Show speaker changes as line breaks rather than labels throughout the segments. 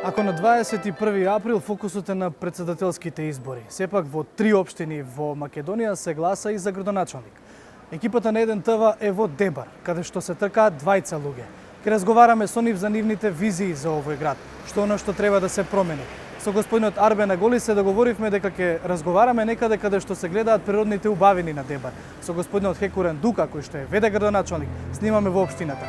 Ако на 21 април фокусот е на председателските избори, сепак во 3 општини во Македонија се гласа и за градоначалник. Екипата на 1 ТВ е во Дебар, каде што се тркаат двајца луѓе. Ке разговараме со нив за нивните визии за овој град, што она што треба да се промени. Со господинот Арбен Аголи се договоривме дека ќе разговараме некаде каде што се гледаат природните убавини на Дебар. Со господинот Хекурен Дука, кој што е ВД градоначалник, снимаме во општината.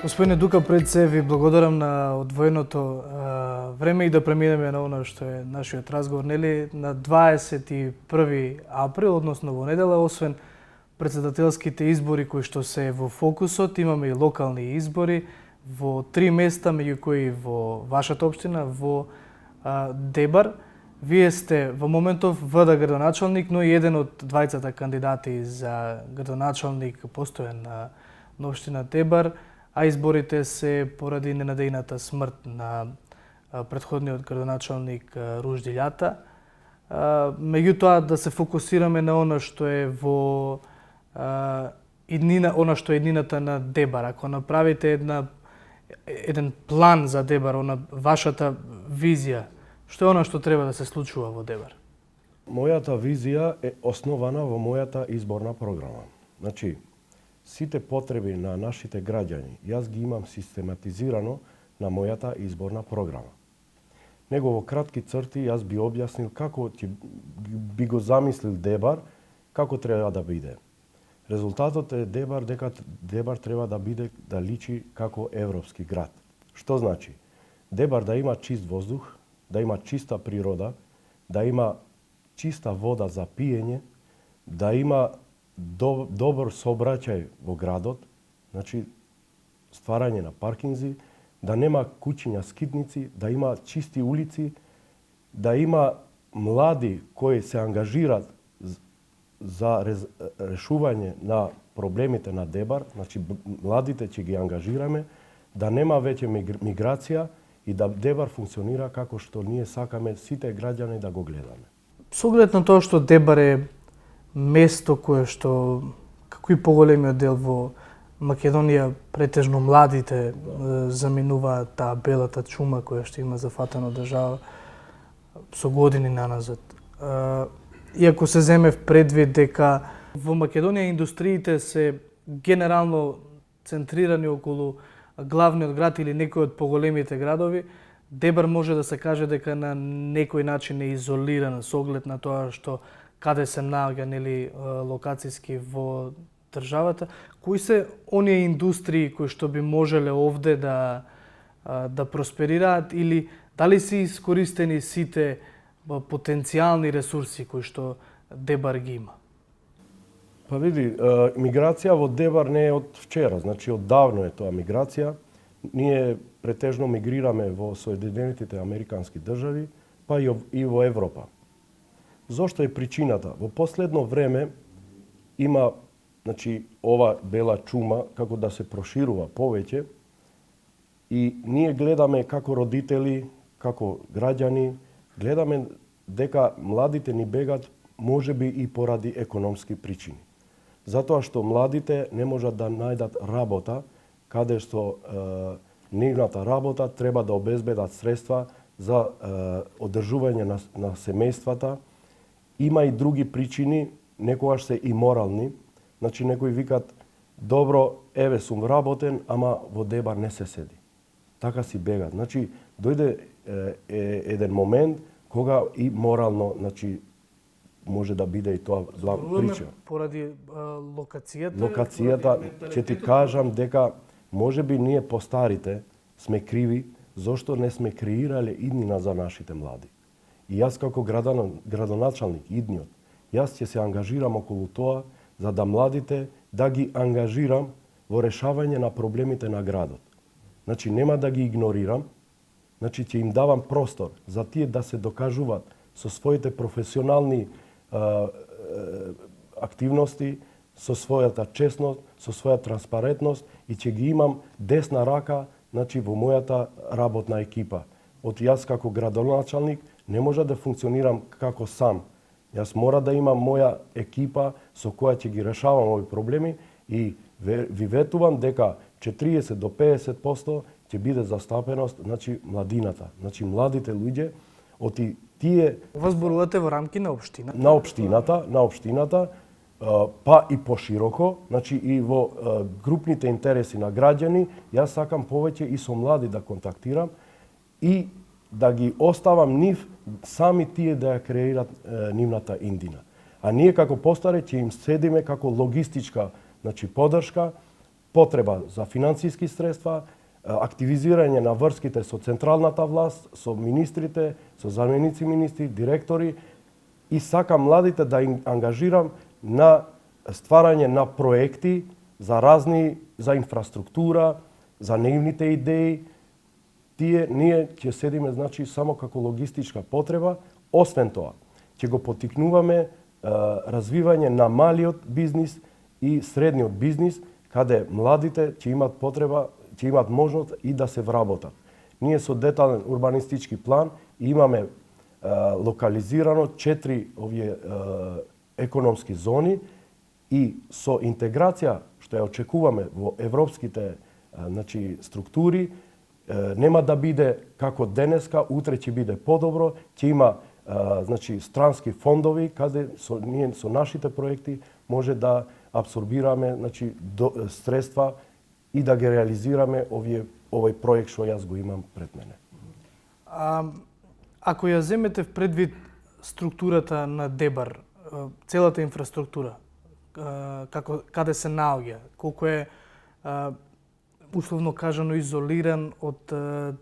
Господине Дука, пред се ви благодарам на одвоеното време и да преминеме на оно што е нашиот разговор, нели, на 21 април, односно во недела, освен председателските избори кои што се во фокусот, имаме и локални избори во 3 места, меѓу кои во вашата општина, во Дебар. Вие сте во моментов ВД градоначалник, но и еден од двајцата кандидати за градоначалник постоен на општина Дебар, а изборите се поради ненадејната смрт на претходниот градоначалник Ружди Љата. Меѓутоа да се фокусираме на она што е во она што е иднината на Дебар. Ако направите еден план за Дебар, вашата визија, што е она што треба да се случува во Дебар?
Мојата визија е основана во мојата изборна програма. Значи, сите потреби на нашите граѓани, јас ги имам систематизирано на мојата изборна програма. Него во кратки црти јас би објаснил како би го замислил Дебар, како треба да биде. Резултатот е дека Дебар треба да биде, да личи како европски град. Што значи? Дебар да има чист воздух, да има чиста природа, да има чиста вода за пиење, да има добар сообраќај во градот, значи стварање на паркинзи, да нема куќиња скитници, да има чисти улици, да има млади кои се ангажираат за решување на проблемите на Дебар, значи младите ќе ги ангажираме, да нема веќе миграција и да Дебар функционира како што ние сакаме сите граѓани да го гледаме.
Со оглед на тоа што Дебар е место кое што, како и поголемиот дел во Македонија, претежно младите заминуваат таа белата чума која што има зафатено држава со години наназад. Иако се земе предвид дека во Македонија индустриите се генерално центрирани околу главниот град или некој од поголемите градови, Дебар може да се каже дека на некој начин е изолиран со оглед на тоа што каде се наоѓа, нели, локацијски во државата. Кои се оние индустрии кои што би можеле овде да просперираат или дали се искористени сите потенцијални ресурси кои што Дебар ги има?
Па види, миграција во Дебар не е од вчера, значи оддавно е тоа миграција. Ние претежно мигрираме во Соединетите Американски држави, па и во Европа. Зошто е причината? Во последно време има, значи, ова бела чума како да се проширува повеќе и ние гледаме како родители, како граѓани, гледаме дека младите ни бегат можеби и поради економски причини. Затоа што младите не можат да најдат работа каде што нивната работа треба да обезбедат средства за одржување на семејствата. Има и други причини, некогаш се и морални. Значи, некои викат, добро, еве сум вработен, ама во Дебар не се седи. Така си бегат. Значи, дојде еден момент кога и морално, значи, може да биде и тоа причина.
Поради локацијата?
Локацијата, ќе ти кажам дека можеби ние постарите сме криви зошто не сме креирале иднина за нашите млади. И јас како градоначалник, идниот, јас ќе се ангажирам околу тоа за да младите да ги ангажирам во решавање на проблемите на градот. Значи, нема да ги игнорирам, значи ќе им давам простор за тие да се докажуваат со своите професионални активности, со својата честност, со своја транспарентност и ќе ги имам десна рака, значи во мојата работна екипа. Од јас како градоначалник не може да функционирам како сам. Јас мора да имам моја екипа со која ќе ги решавам овие проблеми и ви ветувам дека 40 до 50% ќе биде застапеност, значи младината, значи младите луѓе од тие
Ова зборувате во рамки на општина?
на општината, па и пошироко, значи и во групните интереси на граѓани, јас сакам повеќе и со млади да контактирам и да ги оставам нив сами тие да ја креират нивната индина. А ние како постаре ќе им седиме како логистичка, значи поддршка, потреба за финансиски средства, активизирање на врските со централната власт, со министрите, со заменици министри, директори и сакам младите да им ангажирам на стварање на проекти за инфраструктура, за нивните идеи. Ние ќе седиме значи само како логистичка потреба. Освен тоа, ќе го поттикнуваме развивање на малиот бизнис и средниот бизнис, каде младите ќе имат потреба, ќе имат можност и да се вработат. Ние со детален урбанистички план имаме локализирано 4 овие економски зони и со интеграција што ја очекуваме во европските значи структури, нема да биде како денеска, утре ќе биде подобро, ќе има значи странски фондови каде ние со нашите проекти може да апсорбираме значи средства и да ги реализираме овој проект што јас го имам пред мене.
Ако ја земете в предвид структурата на Дебар, целата инфраструктура, каде се наоѓа, колку е условно кажано изолиран од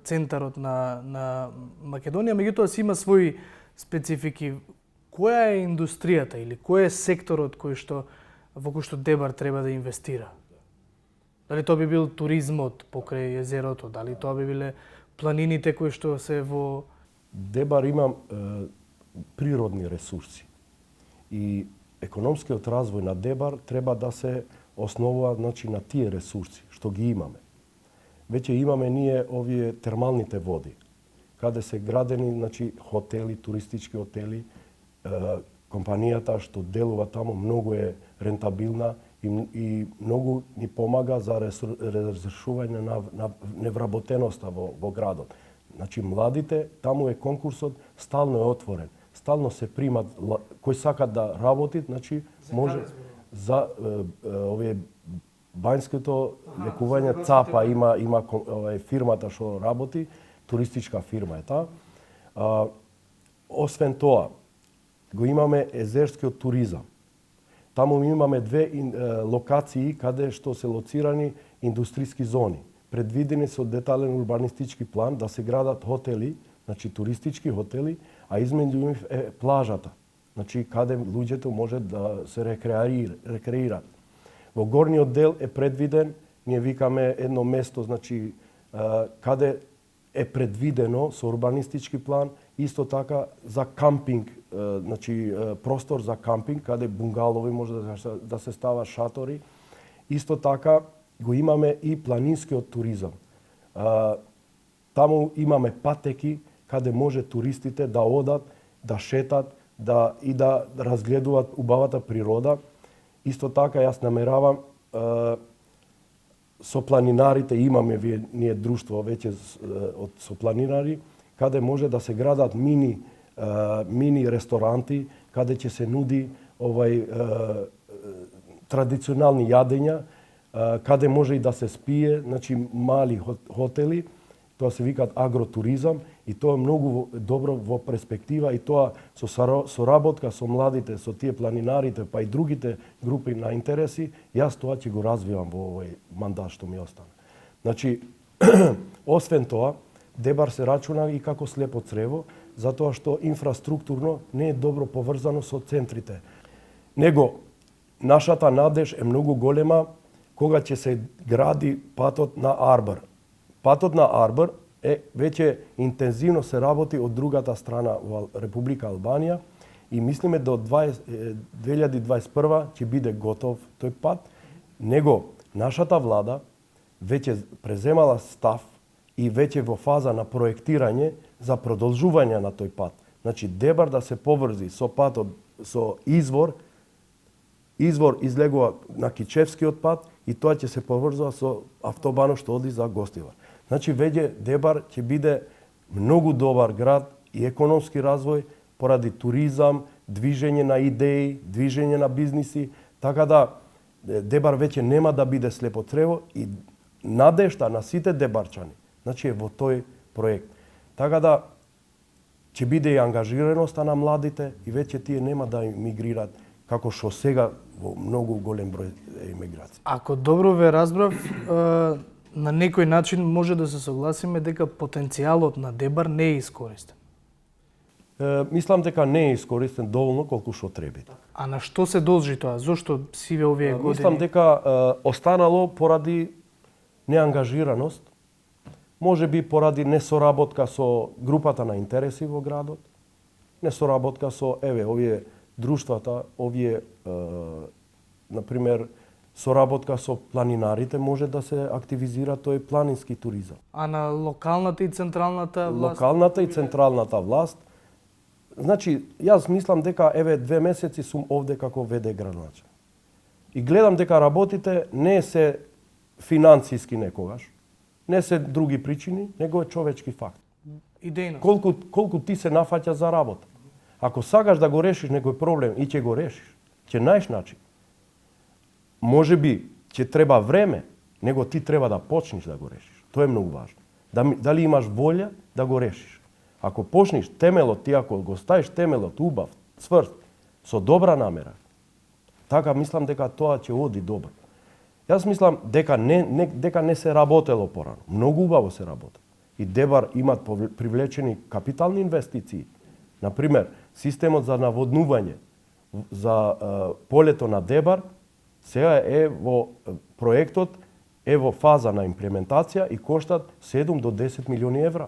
центарот на Македонија, меѓутоа си има свои специфики. Која е индустријата или кој е секторот во кој што Дебар треба да инвестира? Дали тоа би бил туризмот покрај езерото, дали тоа би биле планините кои што се во
Дебар има природни ресурси и економскиот развој на Дебар треба да се основува значи на тие ресурси што ги имаме. Веќе имаме ние овие термалните води, каде се градени значи хотели, туристички хотели. Компанијата што делува таму многу е рентабилна и многу ни помага за разрешување на невработеноста во градот. Значи младите, таму е конкурсот стално е отворен. Стално се примат кој сака да работи, значи може за овие бањското лекување ЦАПА има фирмата што работи, туристичка фирма е таа. Освен тоа, го имаме езерскиот туризам. Таму имаме две локации каде што се лоцирани индустријски зони. Предвидени со детален урбанистички план да се градат хотели, значи туристички хотели, а измеѓу нив е плажата, значи каде луѓето може да се рекреираат. Во горниот дел е предвиден, ние викаме едно место, значи каде е предвидено со урбанистички план, исто така за кампинг, значи простор за кампинг, каде бунгалови може да се става шатори. Исто така го имаме и планинскиот туризам. Таму имаме патеки каде може туристите да одат, да шетат, да разгледуваат убавата природа. Исто така јас намеравам со планинарите, имаме ние друштво веќе со планинари, каде може да се градат мини ресторанти, каде ќе се нуди традиционални јадења, каде може и да се спие, значи мали хотели, тоа се викаат агротуризам и тоа е многу добро во перспектива и тоа со соработка со младите, со тие планинарите, па и другите групи на интереси, јас тоа ќе го развивам во овој мандат што ми остана. Значи, освен тоа, Дебар се рачуна и како слепо црево, затоа што инфраструктурно не е добро поврзано со центрите. Него, нашата надеж е многу голема кога ќе се гради патот на Арбор. Патот на Арбор веќе интензивно се работи од другата страна во Република Албанија и мислиме до 2021 ќе биде готов тој пат, него нашата влада веќе преземала став и веќе во фаза на проектирање за продолжување на тој пат. Значи, Дебар да се поврзи со патот, со извор излегува на Кичевскиот пат и тоа ќе се поврзува со автобанот што оди за Гостивар. Значи, веќе Дебар ќе биде многу добар град и економски развој поради туризам, движење на идеи, движење на бизниси, така да Дебар веќе нема да биде слепо црево и надежта на сите дебарчани, значи е во тој проект. Така да ќе биде и ангажираноста на младите и веќе тие нема да мигрираат како што сега во многу голем број емиграција.
Ако добро ве разбрав, на некој начин може да се согласиме дека потенцијалот на Дебар не е искористен.
Мислам дека не е искористен доволно колку што треба.
А на што се должи тоа? Зошто сиве овие години?
Мислам дека останало поради неангажираност, може би поради несоработка со групата на интереси во градот, несоработка со овие друштвата, овие например соработка со планинарите може да се активизира тој планински туризам.
А на локалната и централната власт?
Локалната и централната власт. Значи, јас мислам дека 2 месеци сум овде како ВД градоначелник. И гледам дека работите не се финансиски некогаш, не се други причини, него е човечки факт.
Идејно.
Колку ти се нафаќа за работа. Ако сакаш да го решиш некој проблем и ќе го решиш, ќе најдеш начин. Може би ќе треба време, него ти треба да почнеш да го решиш. Тоа е многу важно. Дали имаш волја да го решиш. Ако почнеш темелот, ти ако го ставиш темелот убав, цврст, со добра намера, така мислам дека тоа ќе оди добро. Јас мислам дека не се работело порано. Многу убаво се работи. И Дебар имат привлечени капитални инвестиции. Например, системот за наводнување за полето на Дебар сега е во проектот, е во фаза на имплементација и коштат 7 до 10 милиони евра.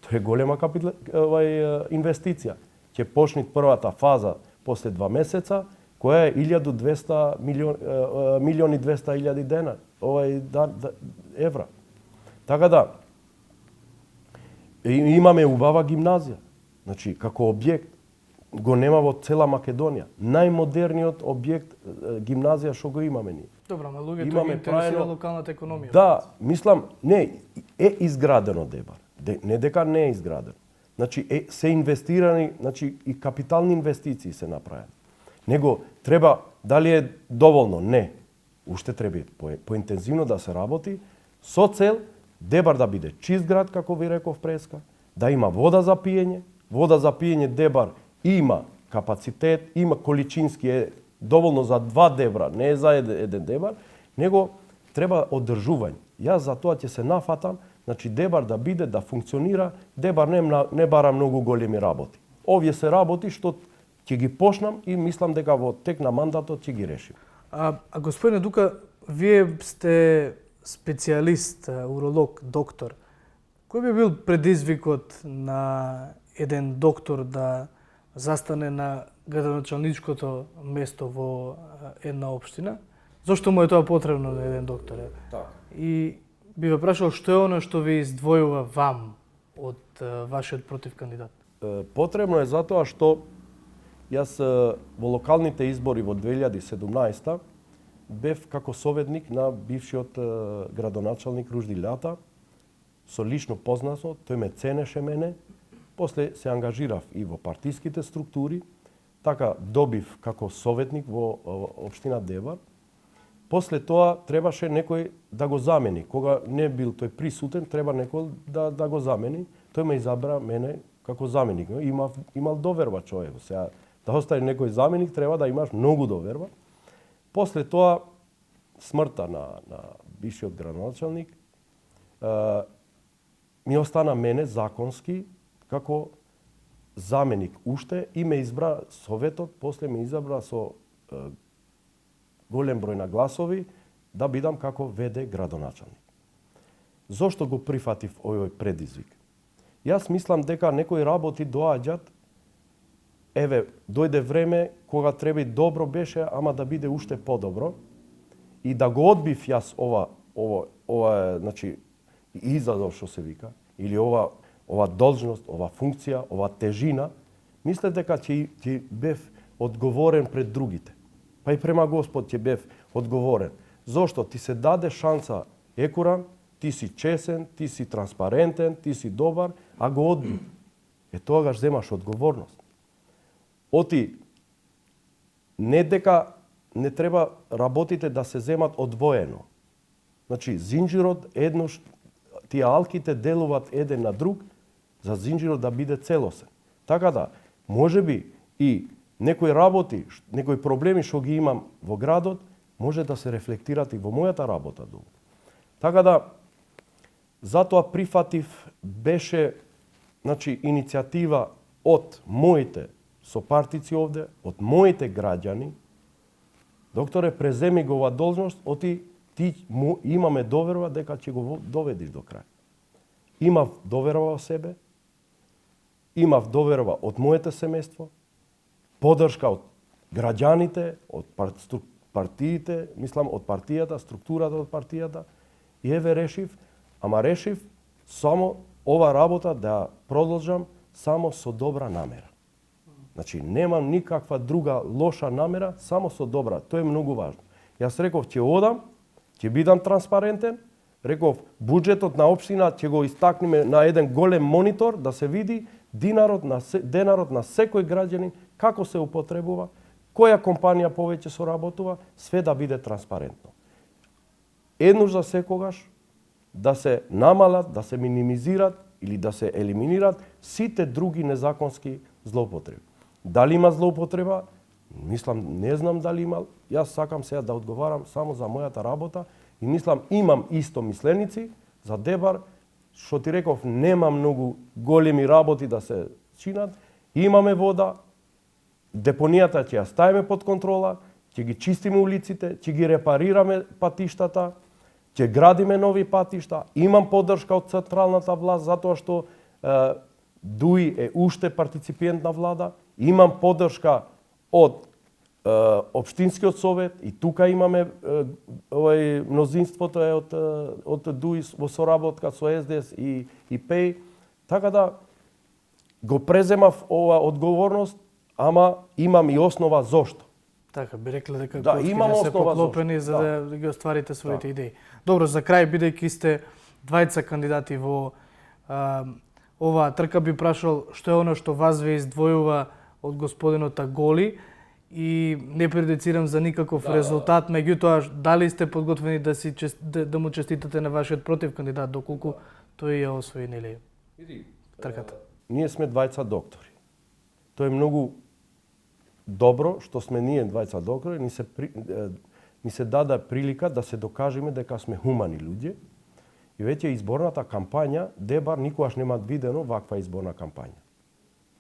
Тоа е голема инвестиција. Ќе почне првата фаза после 2 месеца, која е 1200 милиони 200 илјади евра. Така да, имаме убава гимназија. Значи, како објект, го нема во цела Македонија. Најмодерниот објект гимназија што го имаме ние.
Добро, ама луѓето ги интересира локалната економија.
Да, мислам, не, е изградено Дебар. Не дека не е изградено. Значи, се инвестирани, значи и капитални инвестиции се направени. Него треба, дали е доволно? Не. Уште треба поинтензивно да се работи со цел Дебар да биде чист град, како ви реков преска, да има вода за пиење. Вода за пиење Дебар има капацитет, има количински, доволно за 2 Дебра, не е за 1 Дебар, него треба одржување. Јас за тоа ќе се нафатам, значи Дебар да биде, да функционира, Дебар не бара многу големи работи. Овие се работи што ќе ги почнам и мислам дека во тек на мандатот ќе ги решим.
А господине Дука, вие сте специјалист, уролог, доктор. Кој би бил предизвикот на еден доктор да застане на градоначалничкото место во една општина? Зошто му е тоа потребно на еден доктор?
Така.
И би ве прашал што е оно што ви издвојува вам од вашиот противкандидат?
Потребно е затоа што јас во локалните избори во 2017 бев како советник на бившиот градоначалник Ружди Лјата, со лично познато, тој ме ценеше мене, после се ангажирав и во партиските структури, така добив како советник во општина Дебар. После тоа требаше некој да го замени. Кога не бил тој присутен, треба некој да го замени. Тој ме изабра мене како заменик. Имал доверба човек. Сега да остане некој заменик, треба да имаш многу доверба. После тоа, смртта на бившиот градоначалник, ми остана мене законски како заменик уште и ме избра советот, после ме изабра со голем број на гласови да бидам како ВД градоначалник. Зошто го прифатив овој предизвик? Јас мислам дека некои работи доаѓаат еве, дојде време кога треба и добро беше, ама да биде уште подобро. И да го одбив јас ова значи, изазов што се вика, или ова должност, ова функција, ова тежина, мислев дека ќе бев одговорен пред другите. Па и према Господ ќе бев одговорен. Зошто? Ти се даде шанса екуран, ти си чесен, ти си транспарентен, ти си добар, а го одби. Тогаш земаш одговорност. Оти, не дека не треба работите да се земат одвоено. Значи, зинџирот еднош, тие алките делуваат еден на друг, за зинџирот да биде целосен. Така да, може би и некои работи, некои проблеми што ги имам во градот, може да се рефлектират и во мојата работа долу. Така да, затоа прифатив беше значи, иницијатива од моите сопартици овде, од моите граѓани. Докторе, преземи го ова должност, ти имаме доверба дека ќе го доведиш до крај. Имав доверба во себе, имав доверба од моето семејство, поддршка од граѓаните, од партиите, мислам од партијата, структурата од партијата, и еве решив само ова работа да продолжам само со добра намера. Значи, немам никаква друга лоша намера, само со добра. Тоа е многу важно. Јас реков, ќе одам, ќе бидам транспарентен, реков, буџетот на општина ќе го истакнеме на еден голем монитор, да се види денарот на секој граѓанин, како се употребува, која компанија повеќе соработува, све да биде транспарентно. Еднуш за секогаш да се намалат, да се минимизират или да се елиминират сите други незаконски злоупотреби. Дали има злоупотреба? Мислам, не знам дали има. Јас сакам сега да одговарам само за мојата работа и мислам, имам исто мисленици за Дебар, што ти реков, нема многу големи работи да се чинат. Имаме вода, депонијата ќе ја ставиме под контрола, ќе ги чистиме улиците, ќе ги репарираме патиштата, ќе градиме нови патишта. Имам поддршка од централната власт затоа што ДУИ е уште партиципиент на влада. Имам поддршка од Општинскиот совет и тука имаме мнозинството е од ДУИ во соработка со СДС и ПЕј. Така да го преземав ова одговорност, ама имам и основа зошто.
Така, би рекле дека
Да,
коцките
имам
се
основа
поклопени за да ги остварите своите идеи. Добро, за крај, бидејќи сте двајца кандидати во оваа трка, би прашал што е оно што вас ве издвојува од господинот Аголи и не предицирам за никаков резултат, меѓутоа дали сте подготвени да му честитате на вашиот против кандидат доколку тој ја освои, нели, трката?
Ние сме двајца доктори. Тоа е многу добро што сме ние двајца доктори, ни се даде прилика да се докажеме дека сме хумани луѓе. И веќе изборната кампања, Дебар никогаш нема видено ваква изборна кампања.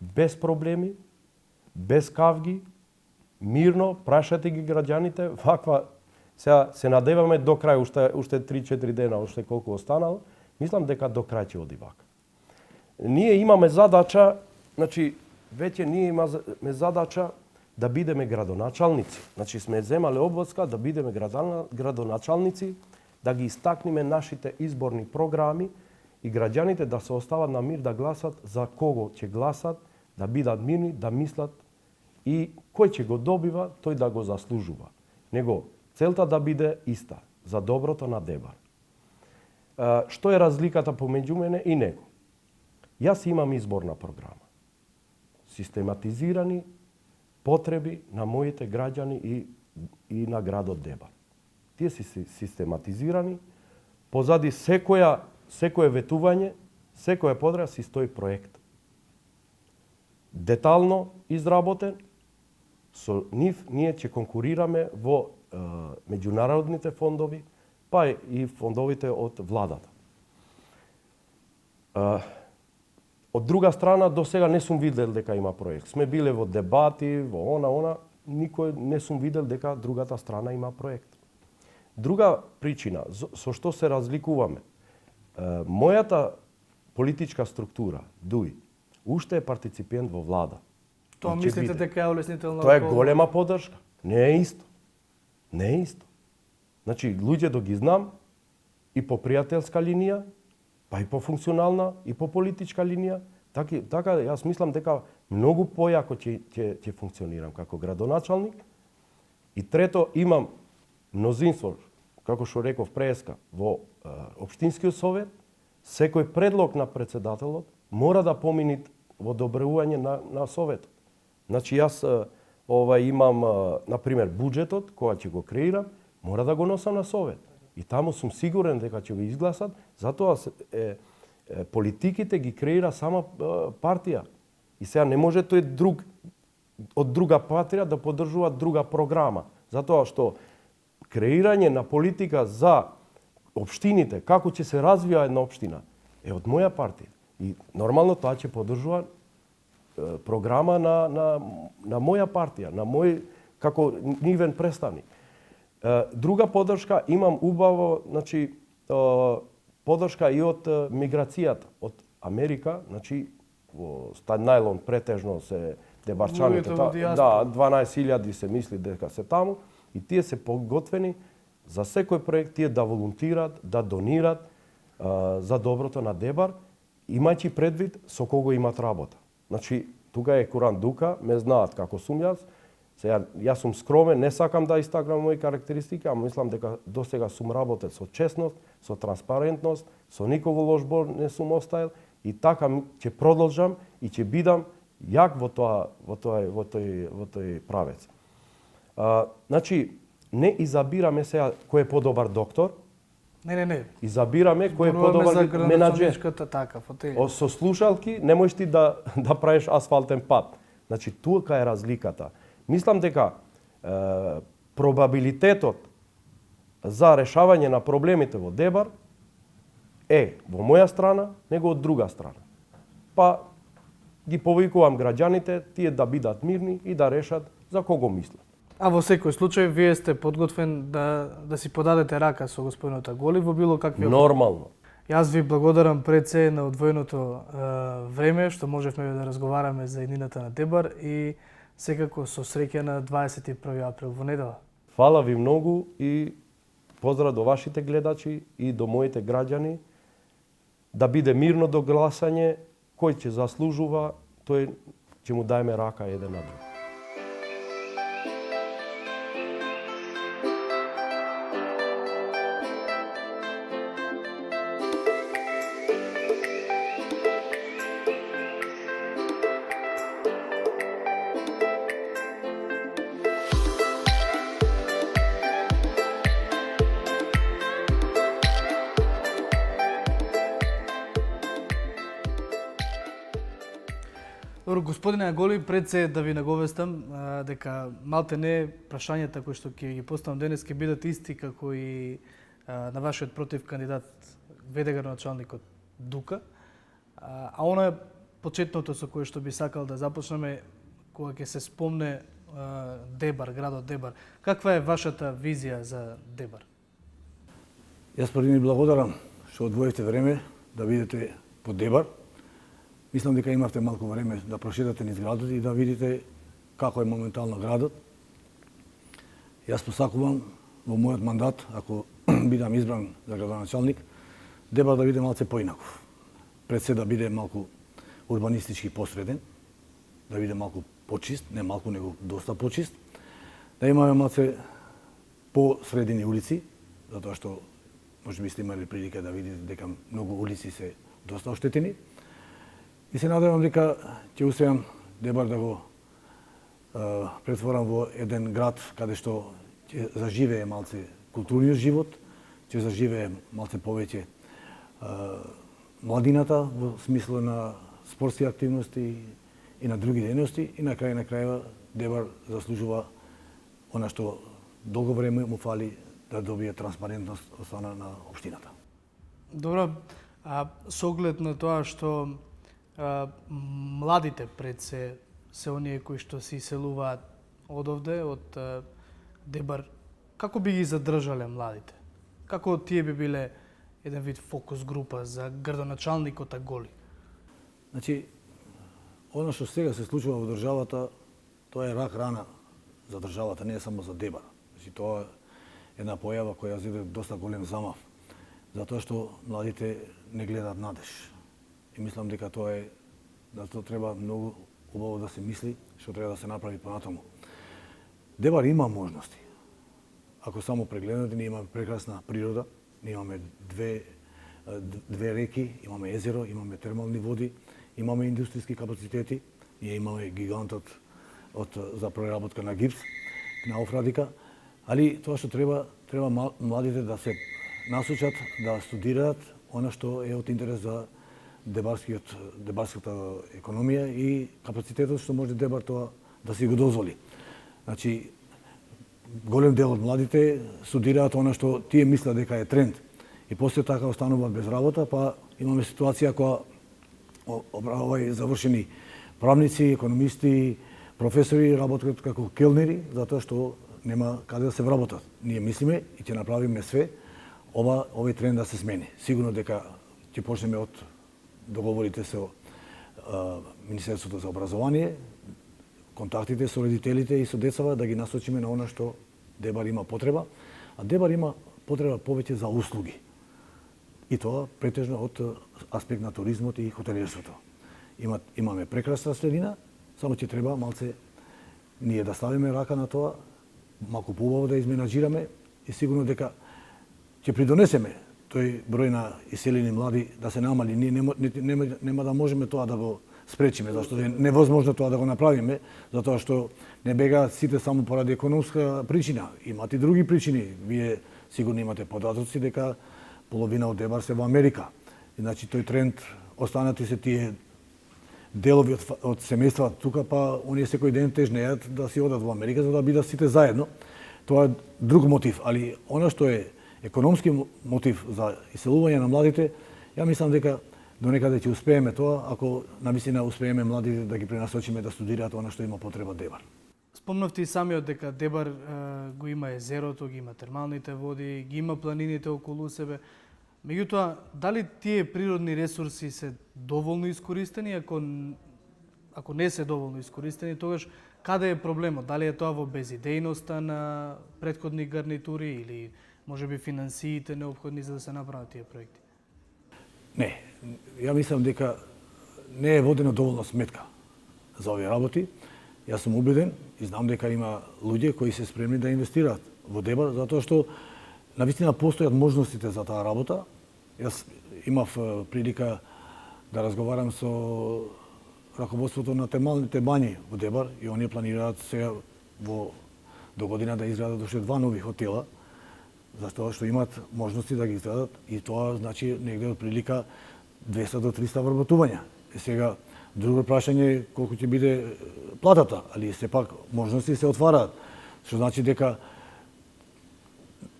Без проблеми, без кавги, мирно, прашате ги граѓаните, ваква, сега се надеваме до крај, уште 3-4 дена, уште колку останало, мислам дека до крај ќе оди вака. Ние имаме задача, значи, веќе ние имаме задача да бидеме градоначалници. Значи, сме земале обврска да бидеме градоначалници, да ги истакнеме нашите изборни програми и граѓаните да се остават на мир да гласат за кого ќе гласат, да бидат мирни, да мислат и кој ќе го добива, тој да го заслужува. Него целта да биде иста, за доброто на Дебар. Што е разликата помеѓу мене и него? Јас имам изборна програма. Систематизирани потреби на моите граѓани и на градот Дебар. Тие си систематизирани, позади секое ветување, секоја подреда си стои проект. Детално изработен, со нив ние ќе конкурираме во меѓународните фондови, па и фондовите од владата. Од друга страна, до сега не сум видел дека има проект. Сме биле во дебати, во она, никој не сум видел дека другата страна има проект. Друга причина, со што се разликуваме, мојата политичка структура, ДУИ, уште е партиципент во влада.
Тоа
И ќе
мислите
биде.
дека е улеснителна
Тоа е
околност?
голема поддршка. Не е исто. Не е исто. Значи, луѓето ги знам и по пријателска линија, па и по функционална, и по политичка линија. Така јас мислам дека многу појако ќе функционирам како градоначалник. И трето, имам мнозинство, како што реков преска, во Општинскиот совет. Секој предлог на председателот мора да помине во одобрување на советот. Значи јас имам на пример буџетот кога ќе го креирам, мора да го носам на совет. И таму сум сигурен дека ќе го изгласат, затоа политиките ги креира сама партија. И сега не може тој друг од друга партија да поддржува друга програма, затоа што креирање на политика за општините, како ќе се развива една општина, е од моја партија. И нормално тоа ќе поддржува програма на моја партија, на мој како нивен представник. Друга поддршка имам убаво, значи поддршка и од миграцијата од Америка, значи во Стајнајлон претежно се дебарчаните, да, 12.000 се мисли дека се таму и тие се подготвени за секој проект тие да волонтират, да донират за доброто на Дебар, имајќи предвид со кого имат работа. Значи, тука е Куран Дука, ме знаат како сум јас. Сега, јас сум скромен, не сакам да истакнам мои карактеристики, ама мислам дека досега сум работел со честност, со транспарентност, со никого лош бор не сум оставил и така ќе продолжам и ќе бидам јак во тој правец. Значи, не изабираме сега кој е подобар доктор.
Не.
Изабираме кој е подобар менаџер.
Така, фотелја.
Со слушалки не можеш ти да правиш асфалтен пат. Значи, тука е разликата. Мислам дека пробабилитетот за решавање на проблемите во Дебар е во моја страна, него од друга страна. Па ги повикувам граѓаните, тие да бидат мирни и да решат за кого мислат.
А во секој случај, вие сте подготвен да си подадете рака со господинот Аголи во било какви...
Нормално.
Јас ви благодарам пред се на одвоеното време, што можевме да разговараме за иднината на Дебар и секако со среќа на 21 април во недела.
Фала ви многу и поздрав до вашите гледачи и до моите граѓани. Да биде мирно до гласање, кој ќе заслужува, тој ќе му даеме рака еден на друг.
Добро, господине Аголи, пред се да ви наговестам дека малте не прашањата кои што ќе ги поставам денес ќе бидат исти како и на вашиот против кандидат ВД градоначалникот Дука. А она е почетното со кое што би сакал да започнеме кога ќе се спомне Дебар, градот Дебар. Каква е вашата визија за Дебар?
Јас први ви благодарам што одвоите време да видите по Дебар. Мислам дека имавте малку време да прошетате низ градот и да видите како е моментално градот. Јас посакувам во мојот мандат, ако бидам избран за градоначалник, Дебар да биде малце поинаков. Пред се да биде малку урбанистички посреден, да биде малку почист, не малку, него доста почист, да имаме малце посредени улици, затоа што можеби сте имали прилика да видите дека многу улици се доста оштетени. И се надевам дека ќе успеам Дебар да го претворам во еден град каде што ќе заживее малце културниот живот, ќе заживее малце повеќе младината во смисло на спортски активности и на други дејности и на крајва Дебар заслужува она што долго време му фали да добие транспарентност од страна на општината.
Добро, со оглед на тоа што младите пред се оние кои што се иселуваат одовде, од Дебар, како би ги задржале младите? Како тие би биле еден вид фокус група за градоначалникот Аголи?
Значи, Оно што сега се случува во државата, тоа е рак рана за државата, не е само за Дебар. Значи тоа е една појава која зиде доста голем замав, затоа што младите не гледаат надеж. И мислам дека тоа е, да тоа треба многу убаво да се мисли што треба да се направи понатаму. Дебар има можности. Ако само прегледате, ние имаме прекрасна природа, ние имаме две реки, имаме езеро, имаме термални води, имаме индустријски капацитети, ние имаме гигантот за преработка на гипс, на офрадика, али тоа што треба младите да се насочат, да студираат она што е од интерес за дебарската економија и капацитетот што може Дебар тоа да си го дозволи. Значи, голем дел од младите студираат она што тие мислат дека е тренд и после така остануваат без работа, па имаме ситуација која овај завршени правници, економисти, професори работат како келнери затоа што нема каде да се вработат. Ние мислиме и ќе направиме све овој тренд да се смени. Сигурно дека ќе почнеме од договорите со Министерството за образование, контактите со родителите и со децава да ги насочиме на она што Дебар има потреба, а Дебар има потреба повеќе за услуги. И тоа претежно од аспект на туризмот и хотелиерството. Имаме прекрасна средина, само ќе треба малце ние да ставиме рака на тоа, малку поубаво да изменаџираме и сигурно дека ќе придонесеме тој број на иселени млади да се намали. Ние нема да можеме тоа да го спречиме, зашто е невозможно тоа да го направиме, затоа што не бегаат сите само поради економска причина. Имат и други причини. Вие сигурно имате податоци дека половина од Дебар се во Америка. Иначе тој тренд, останати се тие делови од семејства тука, па оние секој ден тежнеат да си одат во Америка за да бидат сите заедно. Тоа е друг мотив, али она што е економски мотив за иселување на младите, ја мислам дека до некаде ќе успееме тоа, ако навистина успееме младите да ги пренасочиме да студираат она што има потреба Дебар.
Спомнавте и самиот дека Дебар го има езерото, ги има термалните води, ги има планините околу себе. Меѓутоа, дали тие природни ресурси се доволно искористени? Ако не се доволно искористени, тогаш каде е проблемот? Дали е тоа во безидејноста на претходни гарнитури или можеби финансиите неопходни за да се направат тие проекти?
Не, ја мислам дека не е водена доволна сметка за овие работи. Јас сум убеден и знам дека има луѓе кои се спремни да инвестираат во Дебар, затоа што навистина постојат можностите за таа работа. Јас имав прилика да разговарам со раководството на термалните бањи во Дебар и оние планираат сега до година да изградат уште 2 нови хотела, затоа што имат можности да ги изградат и тоа значи негде од прилика 200 до 300 вработувања. И сега друго прашање колку ќе биде платата, али сепак можности се отвараат, што значи дека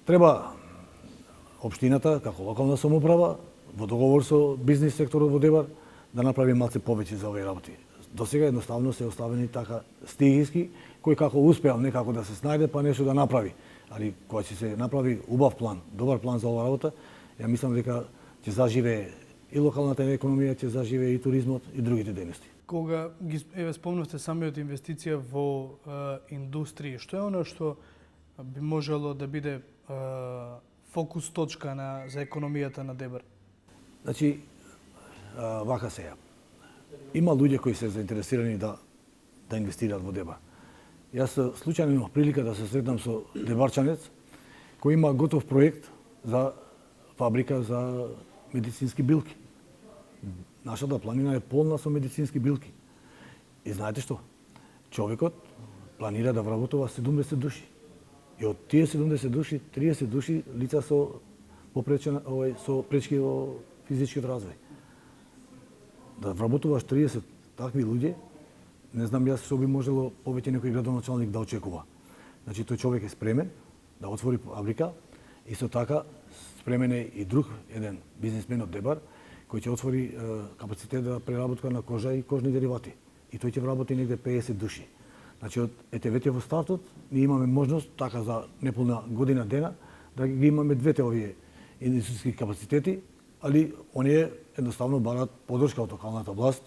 треба општината како локална самоуправа во договор со бизнис секторот во Дебар да направи малце повеќе за овие работи. До сега едноставно се оставени така стихиски, кој како успеал некако да се снајде па нешто да направи. Али кога ќе се направи убав план, добар план за оваа работа, ја мислам дека ќе заживее и локалната економија, ќе заживее и туризмот и другите дејности.
Кога еве спомнавте самиот инвестиција во индустрија, што е оно што би можело да биде фокус точка за економијата на Дебар?
Значи, вака сега. Има луѓе кои се заинтересирани да инвестираат во Дебар. Јас случајно имав прилика да се сретнам со дебарчанец кој има готов проект за фабрика за медицински билки. Нашата планина е полна со медицински билки. И знаете што? Човекот планира да вработува 70 души. И од тие 70 души, 30 души лица со пречки во физичкиот развој. Да вработуваш 30 такви луѓе, не знам јас што би можело повеќе некој градоначалник да очекува. Значи тој човек е спремен да отвори фабрика и со така спремен е и друг еден бизнисмен од Дебар кој ќе отвори капацитет за преработка на кожа и кожни деривати. И тој ќе вработи негде 50 души. Значи од веќе во стартот ние имаме можност така за неполна година дена да ги имаме двете овие индустријски капацитети, али оние едноставно бараат подршка од локалната власт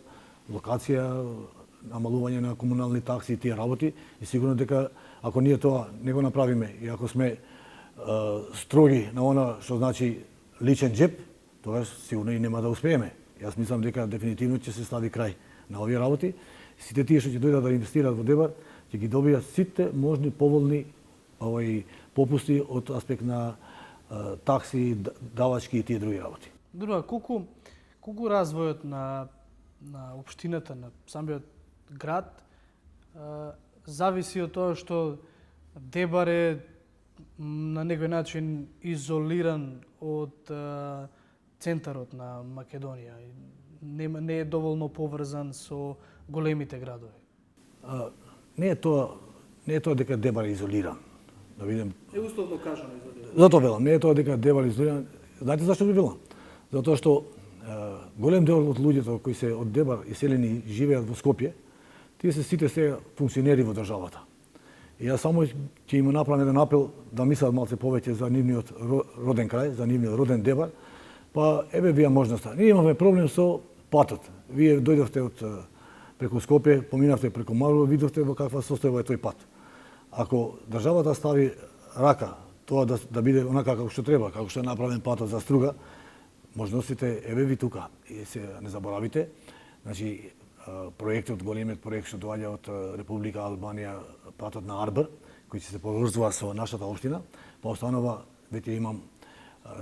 локација, намалување на комунални такси и тие работи. И сигурно дека ако ние тоа не го направиме и ако сме строги на она што значи личен джеп, тогаш сигурно и нема да успееме. Јас мислам дека дефинитивно ќе се стави крај на овие работи. Сите тие што ќе дојдат да инвестираат во Дебар, ќе ги добијат сите можни поволни попусти од аспект на такси, давачки и тие други работи.
Друга, колку развојот на општината, на самиот град, зависи од тоа што Дебар е на некој начин изолиран од центарот на Македонија. Не е доволно поврзан со големите градови.
Не е тоа дека Дебар е изолиран. Да видим.
Е условно кажано изолиран.
Затоа велам, не е тоа дека Дебар е изолиран. Знаете зашто би велам? Затоа што голем дел од луѓето кои се од Дебар иселени живеат во Скопје, тие се сите сега функционери во државата. И јас само ќе им направам еден апел да мислат малце повеќе за нивниот роден крај, за нивниот роден Дебар. Па еве вие можноста. Ние имаме проблем со патот. Вие дојдовте од преку Скопје, поминавте преку Марово, видовте во каква состојба е тој пат. Ако државата стави рака тоа да биде онака како што треба, како што е направен патот за Струга, можностите еве ви тука. И се не заборавите, значи проектот, големиот проект што доаѓа од Република Албанија, патот на Арбор, кој ќе се поврзува со нашата општина, па останува веќе имам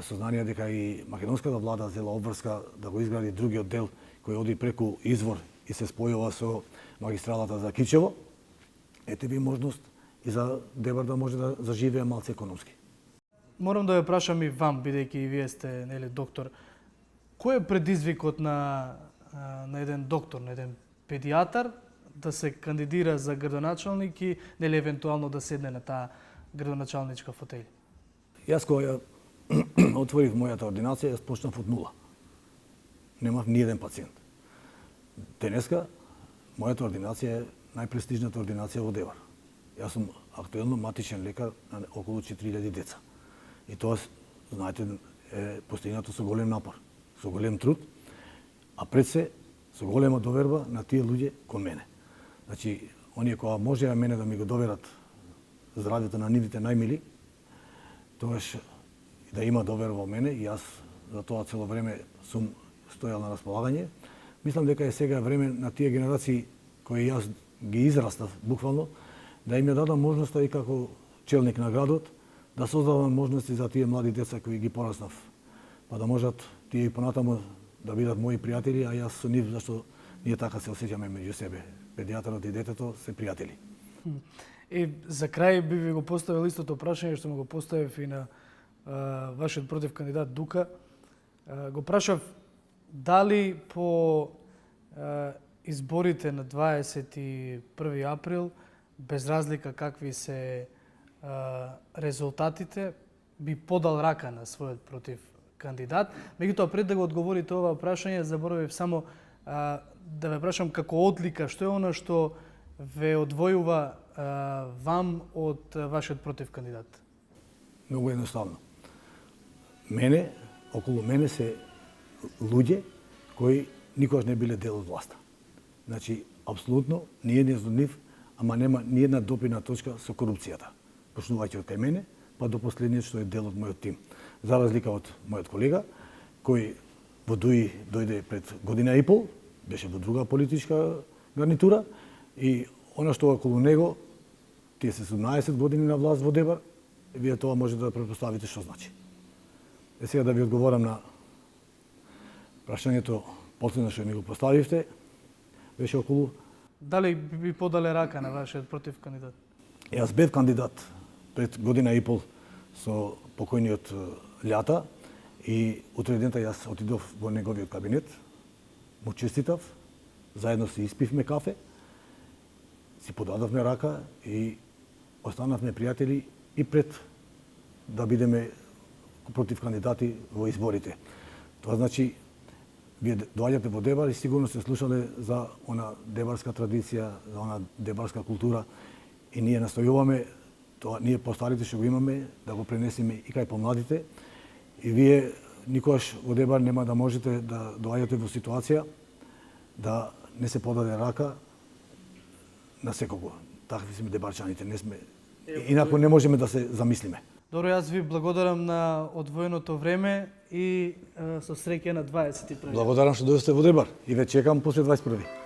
сознание дека и македонската влада зела обврска да го изгради другиот дел кој оди преку извор и се спојува со магистралата за Кичево. Ете ви можност и за Дебар да може да заживее малце економски.
Морам да ја прашам и вам, бидејќи и вие сте доктор. Кој е предизвикот на еден доктор, на еден педијатар да се кандидира за градоначалник и евентуално да седне на таа градоначалничка фотелја?
Јас кога отворив мојата ординација, јас почнав од нула. Немав ни еден пациент. Денеска мојата ординација е најпрестижната ординација во Дебар. Јас сум актуелно матичен лекар на околу 4000 деца. И тоа, знаете, е постигнато со голем напор, со голем труд, а пред се со голема доверба на тие луѓе кон мене. Значи, оние кога можеа мене да ми го доверат здравјето на нивните најмили, тогаш да има доверба во мене и јас за тоа цело време сум стојал на располагање. Мислам дека е сега време на тие генерации кои јас ги израстав буквално, да им ја дадам можноста и како челник на градот да создавам можности за тие млади деца кои ги пораснав, па да можат тие и понатаму да бидат мои пријатели, а јас со нив, зашто ние така се осеќаме меѓу себе. Педијатарот и детето се пријатели.
И за крај би ви го поставил истото прашање што му го поставив и на вашиот против кандидат Дука. Го прашав дали по изборите на 21 април, без разлика какви се резултатите, би подал рака на својот против кандидат. Меѓутоа, пред да го одговорите ова прашање, заборавив само да ве прашам како одлика, што е она што ве одвојува вам од вашиот против кандидат?
Многу едноставно. Околу мене се луѓе кои никогаш не биле дел од власта. Значи, апсолутно, ниеден од нив, ама нема ниедна допирна точка со корупцијата. Почнувајќи од кај мене, па до последниот што е дел од мојот тим. За разлика од мојот колега, кој во ДУИ дојде пред година и пол, беше во друга политичка гарнитура и она што околу него, тие се 17 години на власт во Дебар, вие тоа може да претпоставите што значи. Сега да ви одговорам на прашањето последно што ми го поставивте, беше околу...
Дали би подале рака на вашиот против кандидат?
Јас бев кандидат пред година и пол со покојниот Лјата и утре дента јас отидов во неговиот кабинет, му честитав, заедно си испивме кафе, си подадовме рака и останавме пријатели и пред да бидеме против кандидати во изборите. Тоа значи, вие доаѓате во Дебар и сигурно се слушале за она дебарска традиција, за она дебарска култура и ние настојуваме тоа, ние постарите што го имаме, да го пренесеме и кај помладите и вие никогаш во Дебар нема да можете да доаѓате во ситуација да не се подаде рака на секого. Такви сме дебарчаните, не сме. Инаку не можеме да се замислиме.
Добро, јас ви благодарам на одвоеното време и со среќа на 21.
Благодарам што дојдовте во Дебар и ве чекам после 21.